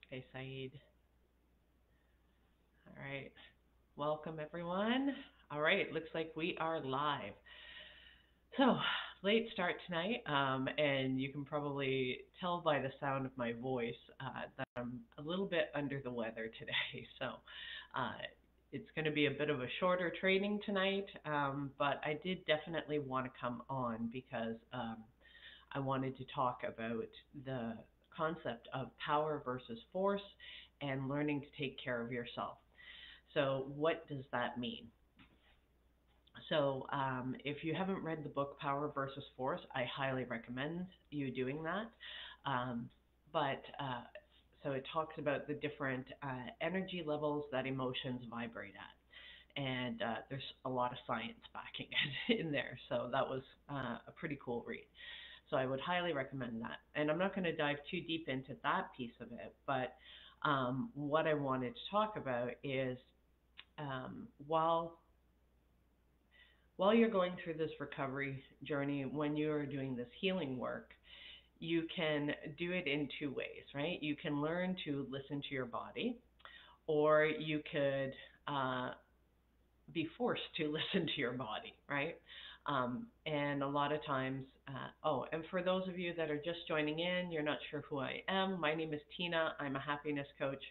Okay, Saeed. All right. Welcome, everyone. All right. Looks like we are live. So, late start tonight, and you can probably tell by the sound of my voice that I'm a little bit under the weather today. So, uh, it's going to be a bit of a shorter training tonight, but I did definitely want to come on because I wanted to talk about the concept of power versus force and learning to take care of yourself. So, what does that mean? If you haven't read the book Power versus Force, I highly recommend you doing that. Um, but it talks about the different energy levels that emotions vibrate at. And there's a lot of science backing it in there. So that was a pretty cool read. So I would highly recommend that. And I'm not going to dive too deep into that piece of it, but what I wanted to talk about is um, while while you're going through this recovery journey, when you're doing this healing work, you can do it in two ways, right? You can learn to listen to your body, or you could be forced to listen to your body, right? And a lot of times, and for those of you that are just joining in, you're not sure who I am. My name is Tina. I'm a happiness coach.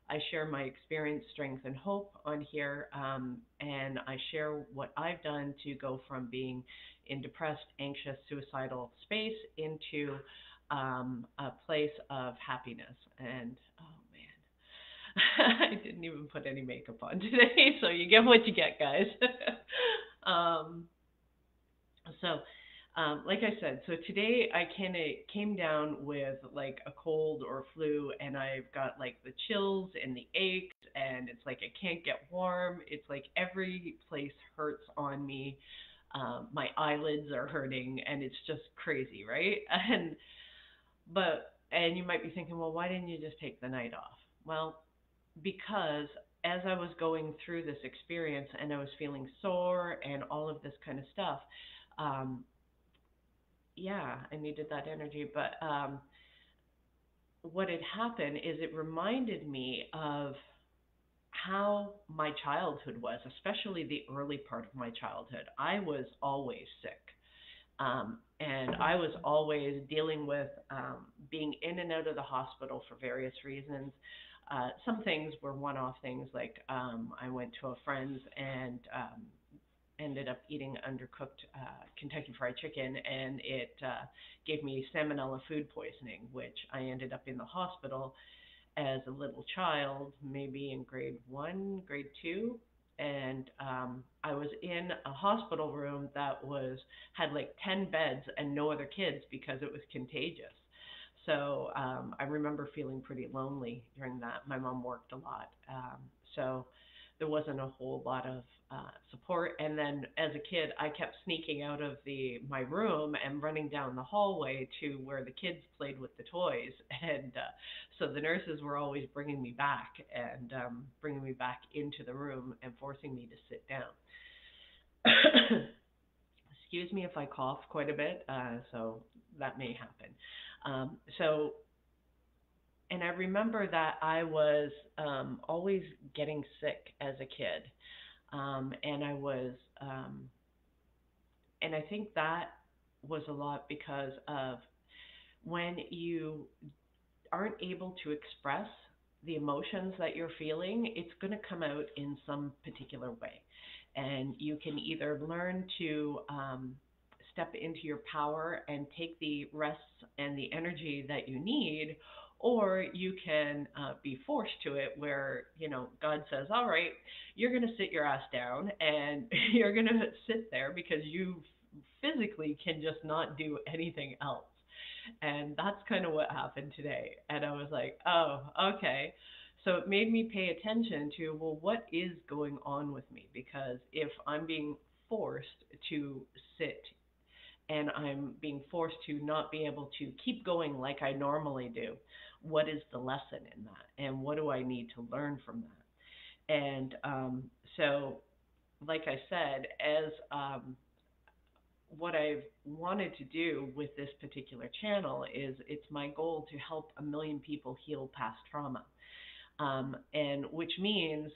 I share my experience, strength, and hope on here, and I share what I've done to go from being in depressed, anxious, suicidal space into a place of happiness. And oh man, I didn't even put any makeup on today, so you get what you get, guys. um, so, like I said, so today I kind of came down with like a cold or flu, and I've got like the chills and the aches, and it's like I can't get warm. It's like every place hurts on me. My eyelids are hurting, and it's just crazy, right? And you might be thinking, well, why didn't you just take the night off? Well, because as I was going through this experience and I was feeling sore and all of this kind of stuff, um, yeah, I needed that energy. But what had happened is it reminded me of how my childhood was, especially the early part of my childhood. I was always sick. And I was always dealing with being in and out of the hospital for various reasons. Some things were one off things, like I went to a friend's and ended up eating undercooked Kentucky Fried Chicken, and it gave me salmonella food poisoning, which I ended up in the hospital as a little child, maybe in grade one, grade two, and I was in a hospital room that was had like 10 beds and no other kids because it was contagious. So I remember feeling pretty lonely during that. My mom worked a lot, so there wasn't a whole lot of support. And then as a kid, I kept sneaking out of the my room and running down the hallway to where the kids played with the toys, and so the nurses were always bringing me back and bringing me back into the room and forcing me to sit down. Excuse me if I cough quite a bit, so that may happen. So, and I remember that I was always getting sick as a kid, and I was, um, and I think that was a lot because of when you aren't able to express the emotions that you're feeling, it's going to come out in some particular way. And you can either learn to step into your power and take the rests and the energy that you need, or you can be forced to it where, God says, all right, you're going to sit your ass down and you're going to sit there because you physically can just not do anything else. And that's kind of what happened today. And I was like, oh, okay. So it made me pay attention to, well, what is going on with me? Because if I'm being forced to sit and I'm being forced to not be able to keep going like I normally do, what is the lesson in that? And what do I need to learn from that? And so, like I said, as what I've wanted to do with this particular channel is it's my goal to help a million people heal past trauma. And which means,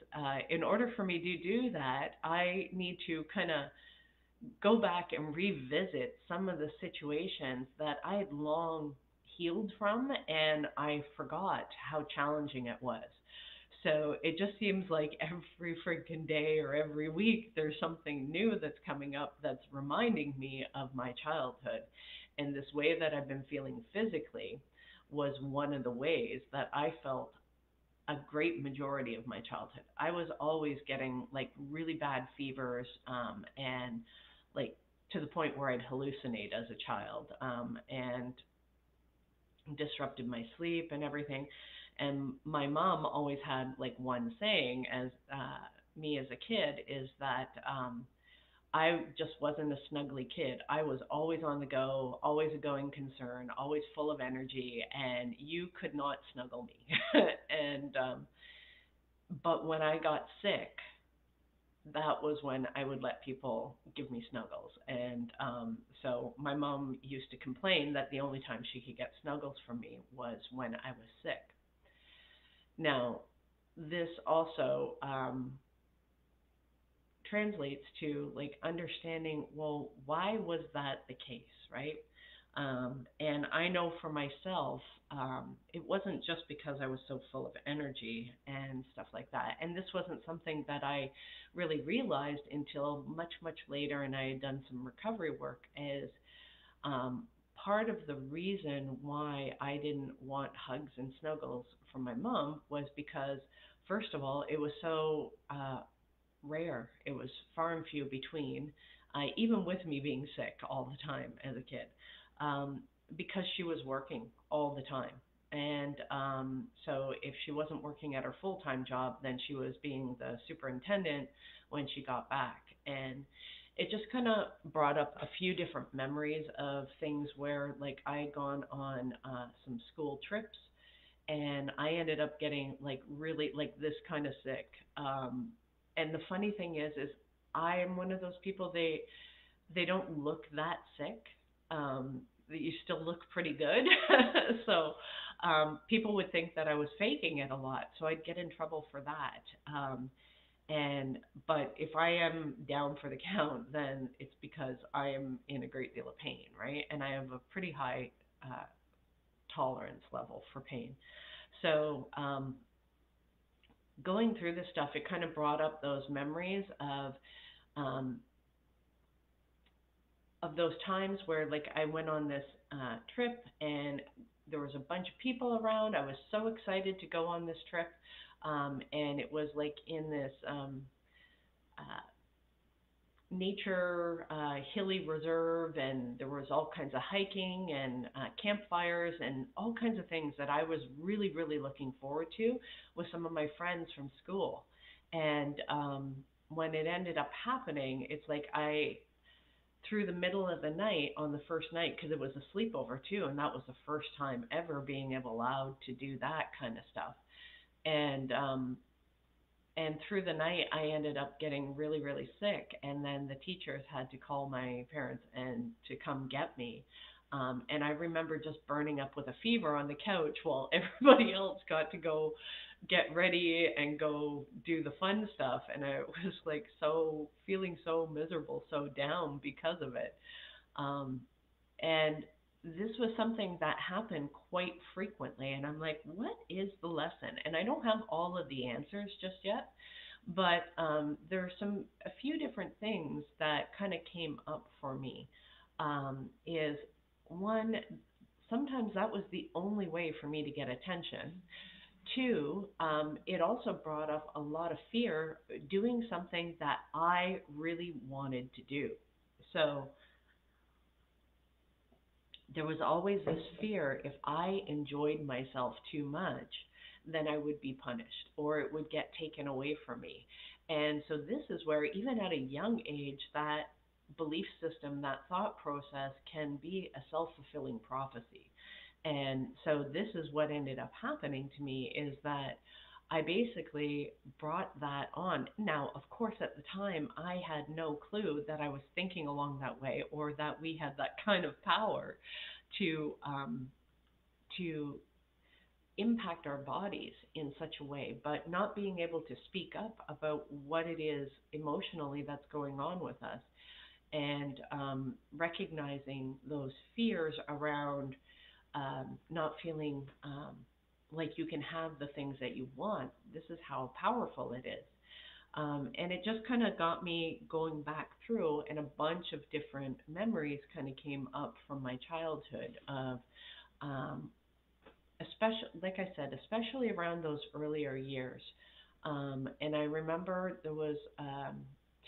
in order for me to do that, I need to kind of go back and revisit some of the situations that I had long healed from and I forgot how challenging it was. So it just seems like every freaking day or every week there's something new that's coming up that's reminding me of my childhood. And this way that I've been feeling physically was one of the ways that I felt a great majority of my childhood. I was always getting like really bad fevers, and like to the point where I'd hallucinate as a child, and disrupted my sleep and everything. And my mom always had like one saying as me as a kid is that I just wasn't a snuggly kid. I was always on the go, always a going concern, always full of energy, and you could not snuggle me. And but when I got sick, that was when I would let people give me snuggles. And so my mom used to complain that the only time she could get snuggles from me was when I was sick. Now, this also translates to like understanding, well, why was that the case, right? And I know for myself, it wasn't just because I was so full of energy and stuff like that. And this wasn't something that I really realized until much, much later, and I had done some recovery work, is um, part of the reason why I didn't want hugs and snuggles from my mom was because, first of all, it was so rare. It was far and few between, even with me being sick all the time as a kid, um, because she was working all the time. And so if she wasn't working at her full time job, then she was being the superintendent when she got back. And it just kind of brought up a few different memories of things where, like, I had gone on some school trips and I ended up getting like really like this kind of sick. And the funny thing is I am one of those people. They don't look that sick. You still look pretty good. So people would think that I was faking it a lot. So I'd get in trouble for that. And but if I am down for the count, then it's because I am in a great deal of pain, right? And I have a pretty high tolerance level for pain. So going through this stuff, it kind of brought up those memories um, of those times where like I went on this trip and there was a bunch of people around. I was so excited to go on this trip, and it was like in this uh, nature hilly reserve, and there was all kinds of hiking and campfires and all kinds of things that I was really really looking forward to with some of my friends from school. And when it ended up happening, it's like I through the middle of the night on the first night, because it was a sleepover too, and that was the first time ever being allowed to do that kind of stuff. And through the night I ended up getting really really sick, and then the teachers had to call my parents and to come get me. And I remember just burning up with a fever on the couch while everybody else got to go get ready and go do the fun stuff, and I was like so feeling so miserable, so down because of it. um, and this was something that happened quite frequently. And I'm like, what is the lesson? And I don't have all of the answers just yet. But there are a few different things that kind of came up for me. Is one, sometimes that was the only way for me to get attention. Two, it also brought up a lot of fear doing something that I really wanted to do. So there was always this fear, if I enjoyed myself too much, then I would be punished or it would get taken away from me. And so this is where, even at a young age, that belief system, that thought process can be a self fulfilling prophecy. And so this is what ended up happening to me is that I basically brought that on. Now, of course, at the time, I had no clue that I was thinking along that way, or that we had that kind of power to to impact our bodies in such a way. But not being able to speak up about what it is emotionally that's going on with us, and recognizing those fears around not feeling like you can have the things that you want. This is how powerful it is. And it just kind of got me going back through, and a bunch of different memories kind of came up from my childhood of, um, especially, like I said, especially around those earlier years. And I remember there was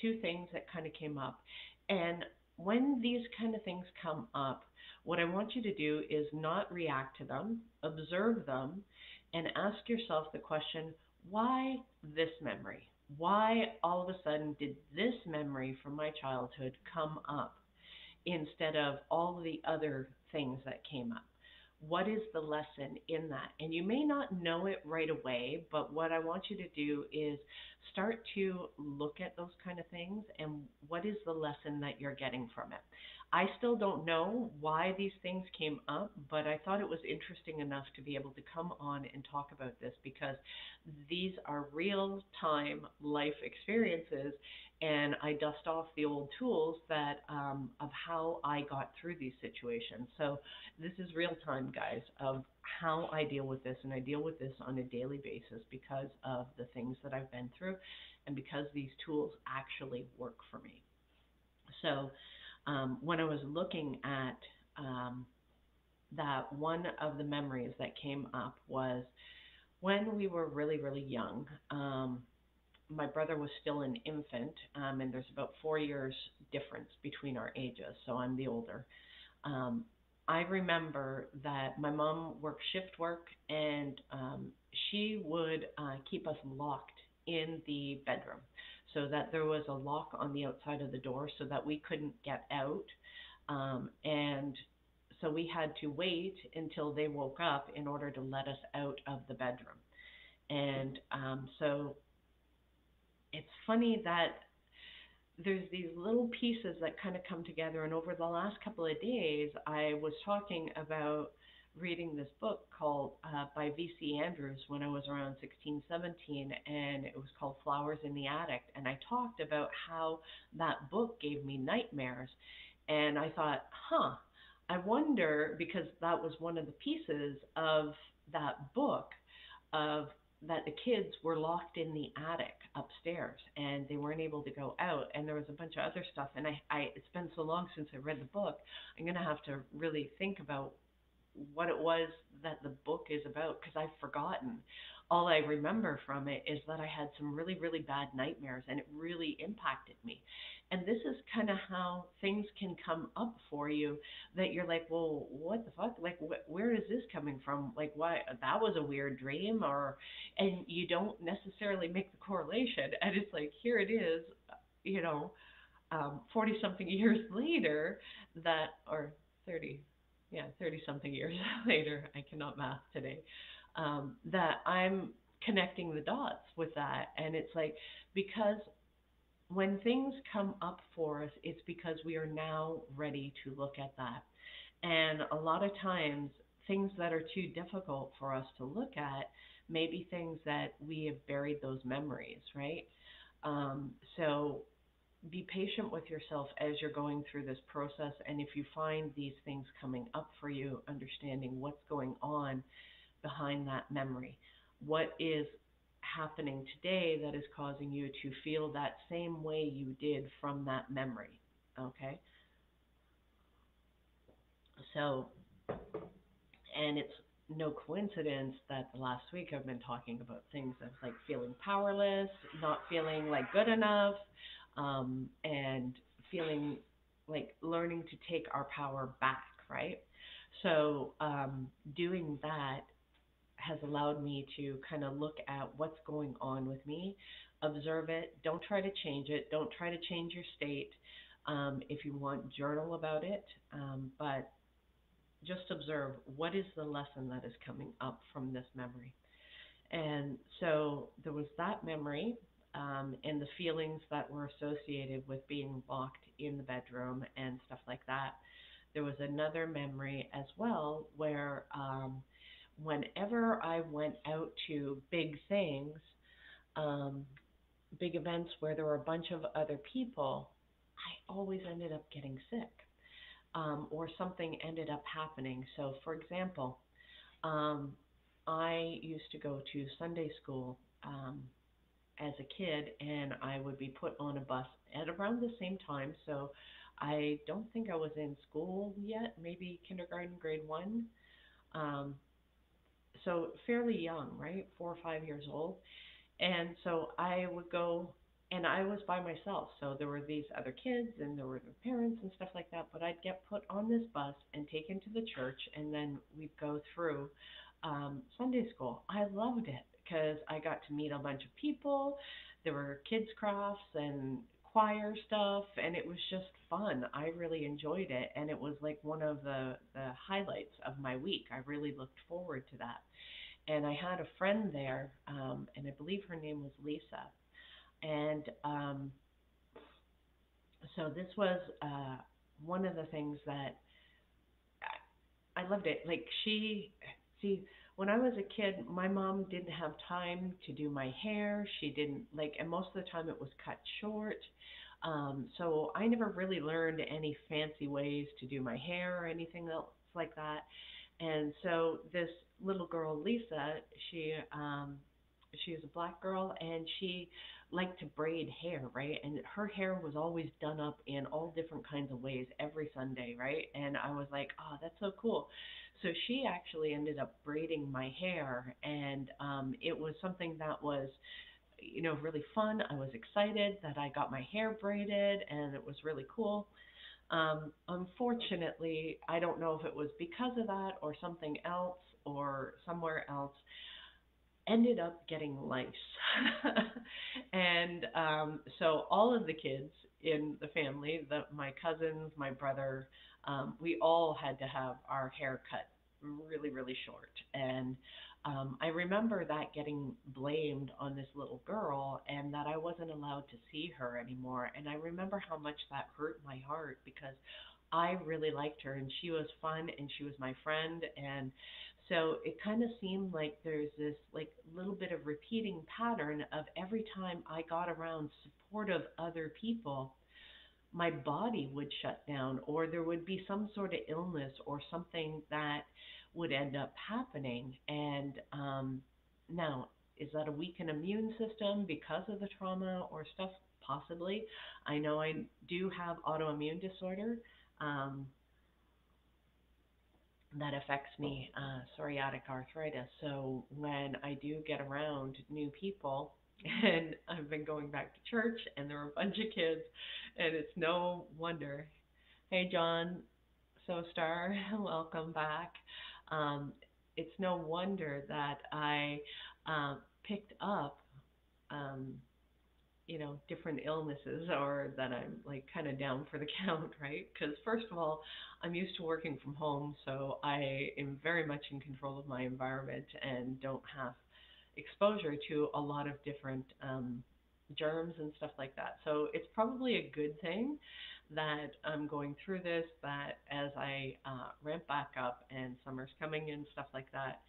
two things that kind of came up. And when these kind of things come up, what I want you to do is not react to them, observe them, and ask yourself the question, why this memory? Why all of a sudden did this memory from my childhood come up instead of all the other things that came up? What is the lesson in that? And you may not know it right away, but what I want you to do is start to look at those kind of things, and what is the lesson that you're getting from it. I still don't know why these things came up, but I thought it was interesting enough to be able to come on and talk about this, because these are real time life experiences, and I dust off the old tools that of how I got through these situations. So this is real time, guys, of how I deal with this, and I deal with this on a daily basis because of the things that I've been through, and because these tools actually work for me. So when I was looking at that, one of the memories that came up was when we were really, really young. My brother was still an infant, and there's about 4 years difference between our ages, so I'm the older. Um, I remember that my mom worked shift work, and she would keep us locked in the bedroom, so that there was a lock on the outside of the door so that we couldn't get out. And so we had to wait until they woke up in order to let us out of the bedroom. And so it's funny that there's these little pieces that kind of come together. And over the last couple of days, I was talking about reading this book called by V.C. Andrews when I was around 16, 17, and it was called Flowers in the Attic. And I talked about how that book gave me nightmares. And I thought, I wonder, because that was one of the pieces of that book, of that the kids were locked in the attic upstairs and they weren't able to go out, and there was a bunch of other stuff, and I it's been so long since I read the book. I'm going to have to really think about what it was that the book is about, because I've forgotten. All I remember from it is that I had some really, really bad nightmares, and it really impacted me. And this is kind of how things can come up for you, that you're like, well, what the fuck? Like, where is this coming from? Like, why? That was a weird dream, or, and you don't necessarily make the correlation. And it's like, here it is, you know, 40 something years later, that, or 30, yeah, 30 something years later, I cannot math today, that I'm connecting the dots with that. And it's like, because when things come up for us, it's because we are now ready to look at that. And a lot of times, things that are too difficult for us to look at may be things that we have buried those memories, right? So be patient with yourself as you're going through this process. And if you find these things coming up for you, understanding what's going on behind that memory. What is happening today that is causing you to feel that same way you did from that memory? Okay? So, and it's no coincidence that the last week I've been talking about things of like feeling powerless, not feeling like good enough, and feeling like learning to take our power back, right? So, doing that has allowed me to kind of look at what's going on with me, observe it. Don't try to change it. Don't try to change your state. If you want, journal about it. But just observe, what is the lesson that is coming up from this memory. And so there was that memory, and the feelings that were associated with being locked in the bedroom and stuff like that. There was another memory as well where whenever I went out to big things, um, big events where there were a bunch of other people, I always ended up getting sick, or something ended up happening. So, for example, um, I used to go to Sunday school as a kid, and I would be put on a bus at around the same time. So, I don't think I was in school yet, maybe kindergarten, grade one. Um, so, fairly young, right? 4 or 5 years old. And so I would go, and I was by myself. So there were these other kids and there were their parents and stuff like that. But I'd get put on this bus and taken to the church, and then we'd go through Sunday school. I loved it because I got to meet a bunch of people. There were kids' crafts and choir stuff, and it was just fun. I really enjoyed it, and it was like one of the highlights of my week. I really looked forward to that. And I had a friend there, and I believe her name was Lisa. And so this was one of the things that I loved it. Like see, when I was a kid, my mom didn't have time to do my hair. She didn't like, and most of the time it was cut short. So I never really learned any fancy ways to do my hair or anything else like that. And so this little girl, Lisa, she was a black girl, and she liked to braid hair, right? And her hair was always done up in all different kinds of ways every Sunday, right? And I was like, oh, that's so cool. So she actually ended up braiding my hair, and it was something that was, really fun. I was excited that I got my hair braided, and it was really cool. Unfortunately, I don't know if it was because of that or something else or somewhere else, ended up getting lice. And so all of the kids in the family, my cousins, my brother, we all had to have our hair cut really, really short. And I remember that getting blamed on this little girl and that I wasn't allowed to see her anymore. And I remember how much that hurt my heart because I really liked her and she was fun and she was my friend. And so it kind of seemed like there's this like little bit of repeating pattern of every time I got around supportive other people, my body would shut down or there would be some sort of illness or something that would end up happening. And now, is that a weakened immune system because of the trauma or stuff? Possibly. I know I do have autoimmune disorder. Um, that affects me, psoriatic arthritis. So when I do get around new people, and I've been going back to church, and there are a bunch of kids, and it's no wonder. Hey, John, so star, welcome back. Um, it's no wonder that I picked up um, different illnesses or that I'm like kind of down for the count, right? Because first of all, I'm used to working from home, so I am very much in control of my environment and don't have exposure to a lot of different germs and stuff like that. So it's probably a good thing that I'm going through this, that as I ramp back up and summer's coming and stuff like that,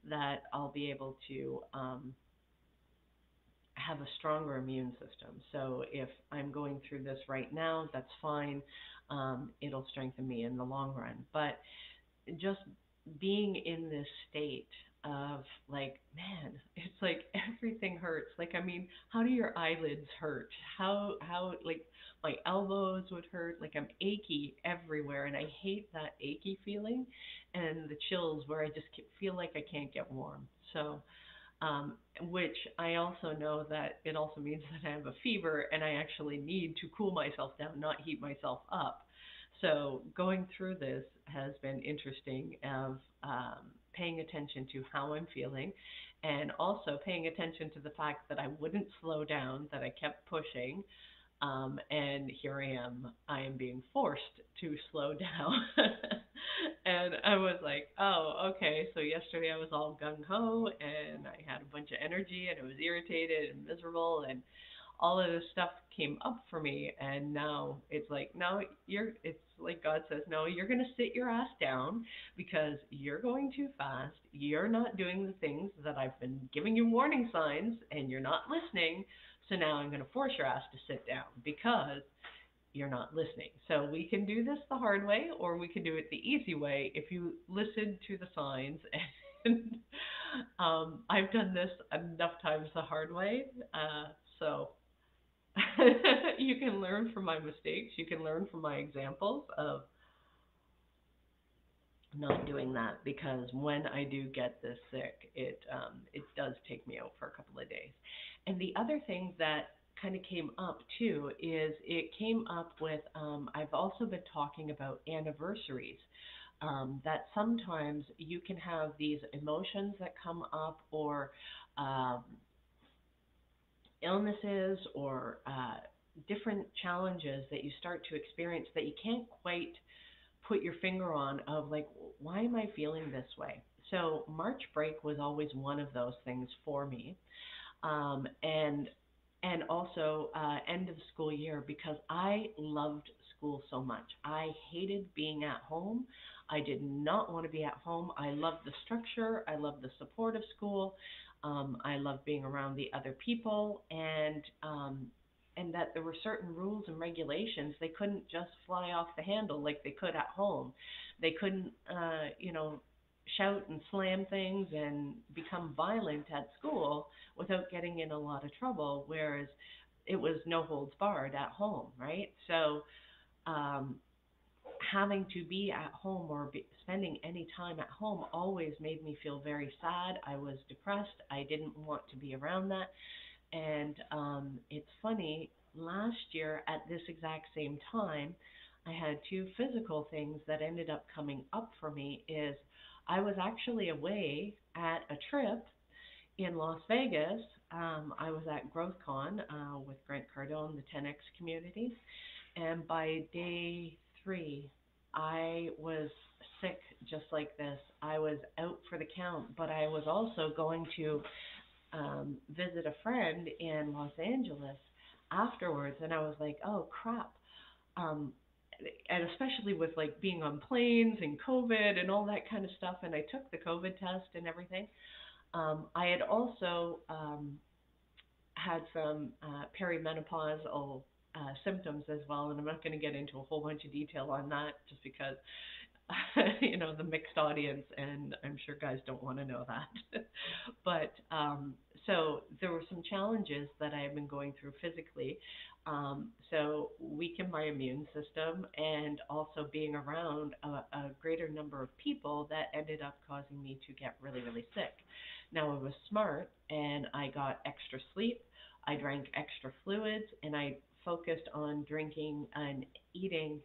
that I'll be able to have a stronger immune system. So if I'm going through this right now, that's fine. It'll strengthen me in the long run. But just being in this state of like, man, it's like everything hurts. Like, I mean, how do your eyelids hurt? How like my elbows would hurt. Like I'm achy everywhere, and I hate that achy feeling, and the chills where I just feel like I can't get warm. So um, which I also know that it also means that I have a fever and I actually need to cool myself down, not heat myself up. So going through this has been interesting of paying attention to how I'm feeling and also paying attention to the fact that I wouldn't slow down, that I kept pushing. And here I am being forced to slow down. And I was like, oh, okay. So yesterday I was all gung ho and I had a bunch of energy and I was irritated and miserable and all of this stuff came up for me. And now it's like, no, it's like God says, no, you're going to sit your ass down because you're going too fast. You're not doing the things that I've been giving you warning signs and you're not listening. So now I'm going to force your ass to sit down because you're not listening. So we can do this the hard way or we can do it the easy way if you listen to the signs. And I've done this enough times the hard way. So you can learn from my mistakes. You can learn from my examples of not doing that because when I do get this sick, it does take me out for a couple of days. And the other thing that kind of came up too is it came up with I've also been talking about anniversaries. That sometimes you can have these emotions that come up or um, illnesses or different challenges that you start to experience that you can't quite put your finger on of like, why am I feeling this way? So March break was always one of those things for me, and also end of school year because I loved school so much. I hated being at home. I did not want to be at home. I loved the structure. I loved the support of school. I loved being around the other people, and that there were certain rules and regulations. They couldn't just fly off the handle like they could at home. They couldn't, shout and slam things and become violent at school without getting in a lot of trouble, whereas it was no holds barred at home, right? So um, having to be at home or spending any time at home always made me feel very sad. I was depressed. I didn't want to be around that. And it's funny, last year at this exact same time, I had two physical things that ended up coming up for me is I was actually away at a trip in Las Vegas. I was at GrowthCon with Grant Cardone, the 10X community. And by day 3, I was sick just like this. I was out for the count, but I was also going to visit a friend in Los Angeles afterwards, and I was like, oh crap. Um, and especially with like being on planes and COVID and all that kind of stuff, and I took the COVID test and everything. I had also had some perimenopausal symptoms as well, and I'm not going to get into a whole bunch of detail on that just because the mixed audience, and I'm sure guys don't want to know that. But so there were some challenges that I have been going through physically. So weakened my immune system, and also being around a greater number of people that ended up causing me to get really, really sick. Now I was smart, and I got extra sleep. I drank extra fluids, and I focused on drinking and eating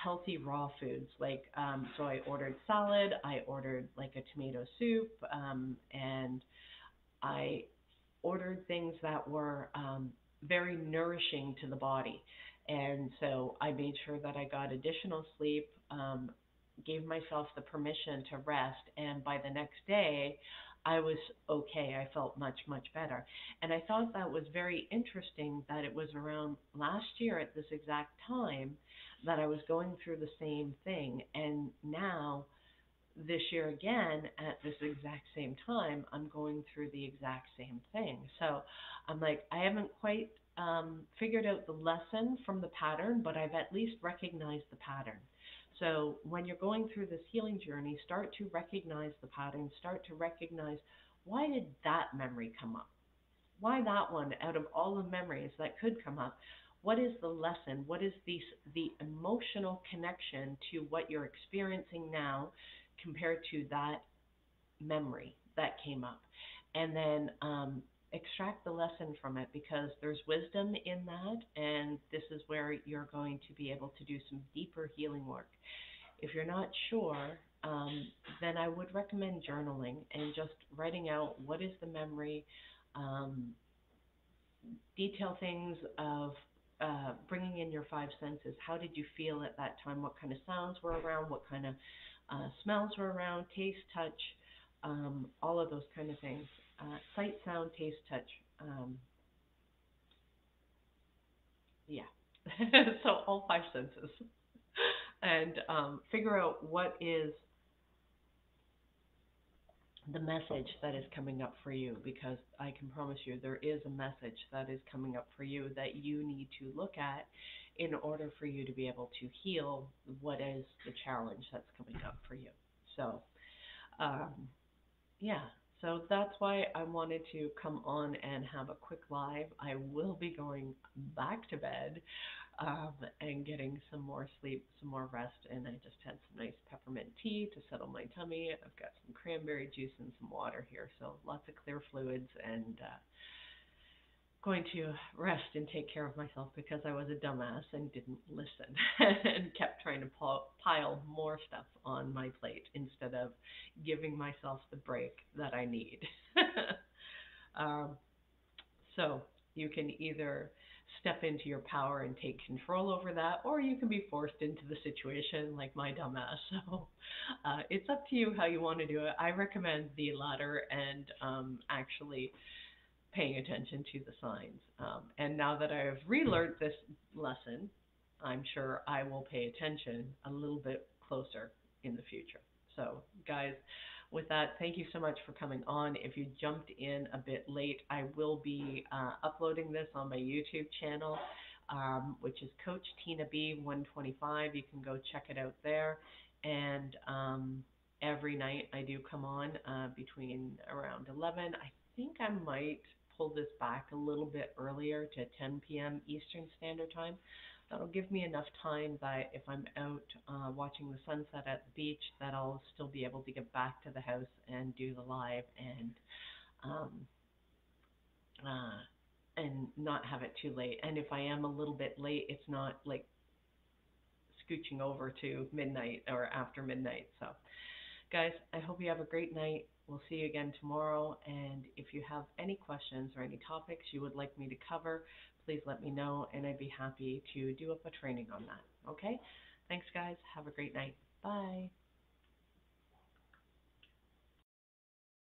healthy raw foods. So I ordered salad, I ordered like a tomato soup, and I ordered things that were very nourishing to the body. And so I made sure that I got additional sleep, gave myself the permission to rest, and by the next day, I was okay. I felt much, much better. And I thought that was very interesting that it was around last year at this exact time that I was going through the same thing. And now, this year again, at this exact same time, I'm going through the exact same thing. So I'm like, I haven't quite figured out the lesson from the pattern, but I've at least recognized the pattern. So when you're going through this healing journey, start to recognize the pattern, start to recognize, why did that memory come up? Why that one out of all the memories that could come up? What is the lesson? What is the emotional connection to what you're experiencing now compared to that memory that came up? And then extract the lesson from it, because there's wisdom in that, and this is where you're going to be able to do some deeper healing work. If you're not sure, then I would recommend journaling and just writing out what is the memory, um, detail things of bringing in your five senses. How did you feel at that time? What kind of sounds were around? What kind of Smells were around, taste, touch, all of those kind of things. Sight, sound, taste, touch. Yeah. So all five senses. And figure out what is the message that is coming up for you, because I can promise you there is a message that is coming up for you that you need to look at in order for you to be able to heal what is the challenge that's coming up for you. So, um, yeah, so that's why I wanted to come on and have a quick live. I will be going back to bed and getting some more sleep, some more rest. And I just had some nice peppermint tea to settle my tummy. I've got some cranberry juice and some water here, so lots of clear fluids, and going to rest and take care of myself because I was a dumbass and didn't listen and kept trying to pile more stuff on my plate instead of giving myself the break that I need. um, so you can either step into your power and take control over that, or you can be forced into the situation like my dumbass. So it's up to you how you want to do it. I recommend the latter and actually paying attention to the signs. And now that I've relearned this lesson, I'm sure I will pay attention a little bit closer in the future. So, guys, with that, thank you so much for coming on. If you jumped in a bit late, I will be uploading this on my YouTube channel, which is Coach Tina B 125. You can go check it out there. And every night I do come on between around 11. I think I might pull this back a little bit earlier to 10 p.m. Eastern Standard Time. That'll give me enough time that if I'm out watching the sunset at the beach, that I'll still be able to get back to the house and do the live um, uh, and not have it too late. And if I am a little bit late, it's not like scooching over to midnight or after midnight. So, guys, I hope you have a great night. We'll see you again tomorrow. And if you have any questions or any topics you would like me to cover, please let me know, and I'd be happy to do up a training on that. Okay? Thanks, guys. Have a great night. Bye.